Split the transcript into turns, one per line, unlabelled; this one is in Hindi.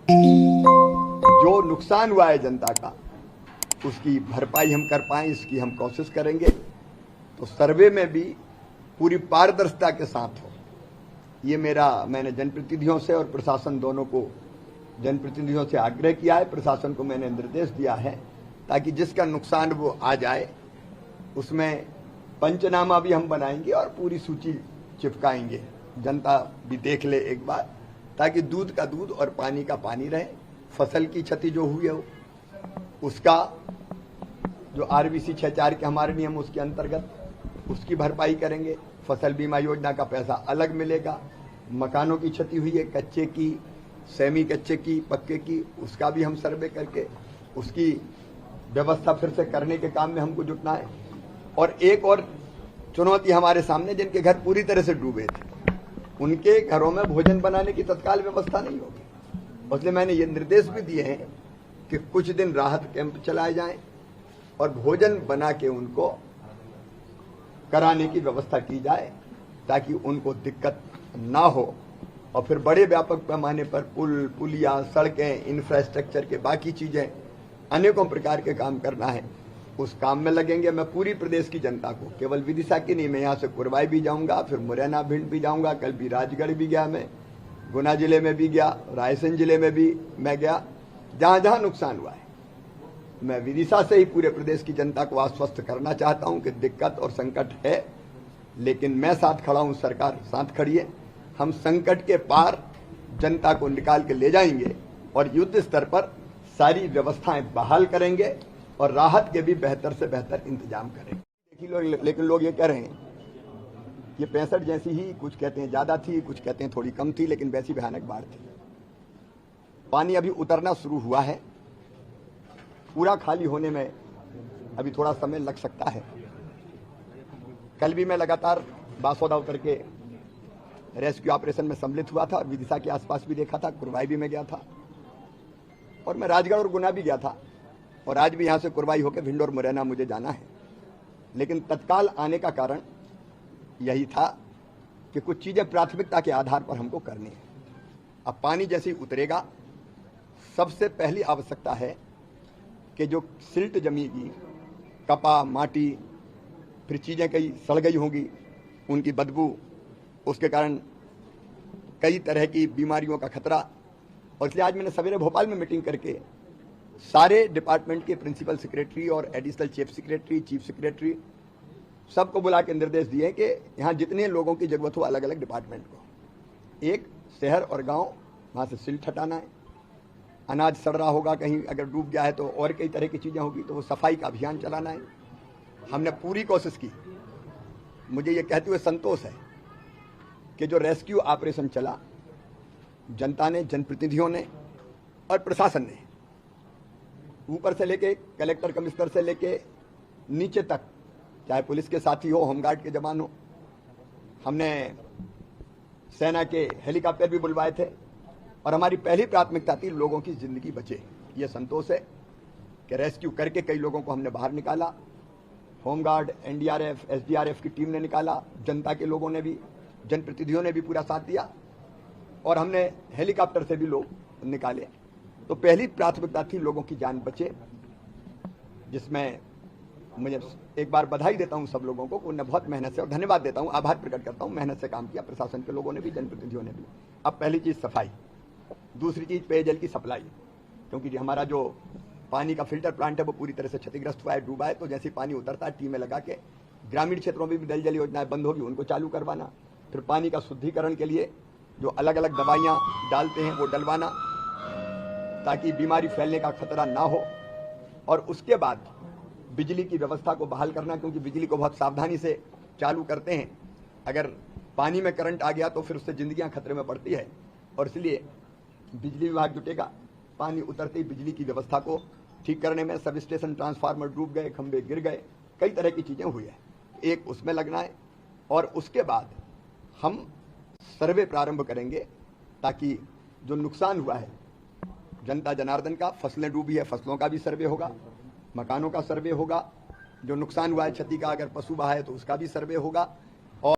जो नुकसान हुआ है जनता का उसकी भरपाई हम कर पाएं, इसकी हम कोशिश करेंगे। तो सर्वे में भी पूरी पारदर्शिता के साथ हो, ये मैंने जनप्रतिनिधियों से और प्रशासन दोनों को, जनप्रतिनिधियों से आग्रह किया है, प्रशासन को मैंने निर्देश दिया है, ताकि जिसका नुकसान वो आ जाए उसमें पंचनामा भी हम बनाएंगे और पूरी सूची चिपकाएंगे, जनता भी देख ले एक बार, ताकि दूध का दूध और पानी का पानी रहे। फसल की क्षति जो हुई है उसका जो RBC 64 के हमारे नियम उसके अंतर्गत उसकी भरपाई करेंगे। फसल बीमा योजना का पैसा अलग मिलेगा। मकानों की क्षति हुई है, कच्चे की, सेमी कच्चे की, पक्के की, उसका भी हम सर्वे करके उसकी व्यवस्था फिर से करने के काम में हमको जुटना है। और एक और चुनौती हमारे सामने, जिनके घर पूरी तरह से डूबे थे उनके घरों में भोजन बनाने की तत्काल व्यवस्था नहीं होगी। इसलिए मैंने ये निर्देश भी दिए हैं कि कुछ दिन राहत कैंप चलाए जाएं और भोजन बना के उनको कराने की व्यवस्था की जाए, ताकि उनको दिक्कत ना हो। और फिर बड़े व्यापक पैमाने पर पुल, पुलिया, सड़कें, इंफ्रास्ट्रक्चर के बाकी चीजें, अनेकों प्रकार के काम करना है, उस काम में लगेंगे। मैं पूरी प्रदेश की जनता को, केवल विदिशा की नहीं, मैं यहाँ से कुरवाई भी जाऊंगा, फिर मुरैना, भिंड भी जाऊंगा, कल भी राजगढ़ भी गया, मैं गुना जिले में भी गया, रायसेन जिले में भी मैं गया, जहां जहां नुकसान हुआ है। मैं विदिशा से ही पूरे प्रदेश की जनता को आश्वस्त करना चाहता हूं कि दिक्कत और संकट है, लेकिन मैं साथ खड़ा हूं, सरकार साथ खड़ी है। हम संकट के पार जनता को निकाल के ले जाएंगे और युद्ध स्तर पर सारी व्यवस्थाएं बहाल करेंगे और राहत के भी बेहतर से बेहतर इंतजाम करेंगे। देखिए, लेकिन लोग ये कह रहे हैं ये 65 जैसी ही, कुछ कहते हैं ज्यादा थी, कुछ कहते हैं थोड़ी कम थी, लेकिन वैसी भयानक बाढ़ थी। पानी अभी उतरना शुरू हुआ है, पूरा खाली होने में अभी थोड़ा समय लग सकता है। कल भी मैं लगातार बासौदा उतर के रेस्क्यू ऑपरेशन में सम्मिलित हुआ था और विदिशा के आसपास भी देखा था, कुरवाई भी मैं गया था, और मैं राजगढ़ और गुना भी गया था, और आज भी यहां से कुरवाई होकर भिंड और मुरैना मुझे जाना है। लेकिन तत्काल आने का कारण यही था कि कुछ चीजें प्राथमिकता के आधार पर हमको करनी है। अब पानी जैसे ही उतरेगा, सबसे पहली आवश्यकता है कि जो सिल्ट जमीगी, कपा, माटी, फिर चीजें कई सड़ गई होंगी, उनकी बदबू, उसके कारण कई तरह की बीमारियों का खतरा। और इसलिए आज मैंने सवेरे भोपाल में मीटिंग करके सारे डिपार्टमेंट के प्रिंसिपल सेक्रेटरी और additional chief secretary, chief secretary सबको बुला के निर्देश दिए कि यहाँ जितने लोगों की जरूरत हो अलग अलग डिपार्टमेंट को, एक शहर और गांव, वहाँ से सिल्ट हटाना है। अनाज सड़ रहा होगा, कहीं अगर डूब गया है तो और कई तरह की चीज़ें होगी, तो वो सफाई का अभियान चलाना है। हमने पूरी कोशिश की। मुझे ये कहते हुए संतोष है कि जो रेस्क्यू ऑपरेशन चला, जनता ने, जनप्रतिनिधियों ने और प्रशासन ने, ऊपर से लेके कलेक्टर, कमिश्नर से लेके नीचे तक, चाहे पुलिस के साथी हो, होमगार्ड के जवान हो, हमने सेना के हेलीकॉप्टर भी बुलवाए थे, और हमारी पहली प्राथमिकता थी लोगों की जिंदगी बचे। ये संतोष है कि रेस्क्यू करके कई लोगों को हमने बाहर निकाला। होमगार्ड, NDRF, SDRF की टीम ने निकाला, जनता के लोगों ने भी, जनप्रतिनिधियों ने भी पूरा साथ दिया, और हमने हेलीकॉप्टर से भी लोग निकाले। तो पहली प्राथमिकता थी लोगों की जान बचे, जिसमें मुझे एक बार बधाई देता हूं सब लोगों को, उन्होंने बहुत मेहनत से, और धन्यवाद देता हूं, आभार प्रकट करता हूं, मेहनत से काम किया, प्रशासन के लोगों ने भी, जनप्रतिनिधियों ने भी। अब पहली चीज सफाई, दूसरी चीज पेयजल की सप्लाई, क्योंकि हमारा जो पानी का फिल्टर प्लांट है वो पूरी तरह से क्षतिग्रस्त हुआ है, डूबा है। तो जैसे पानी उतरता है, टीमें लगा के ग्रामीण क्षेत्रों में भी नल जल योजनाएं बंद होगी, उनको चालू करवाना। फिर पानी का शुद्धिकरण के लिए जो अलग अलग दवाइयाँ डालते हैं वो डलवाना, ताकि बीमारी फैलने का खतरा ना हो। और उसके बाद बिजली की व्यवस्था को बहाल करना, क्योंकि बिजली को बहुत सावधानी से चालू करते हैं, अगर पानी में करंट आ गया तो फिर उससे जिंदगियां खतरे में पड़ती है, और इसलिए बिजली विभाग जुटेगा। पानी उतरते ही बिजली की व्यवस्था को ठीक करने में, सब स्टेशन ट्रांसफार्मर डूब गए, खंभे गिर गए, कई तरह की चीजें हुई है, एक उसमें लगना है। और उसके बाद हम सर्वे प्रारंभ करेंगे, ताकि जो नुकसान हुआ है जनता जनार्दन का, फसलें डूबी है, फसलों का भी सर्वे होगा, मकानों का सर्वे होगा, जो नुकसान हुआ है क्षति का, अगर पशु बहा है तो उसका भी सर्वे होगा,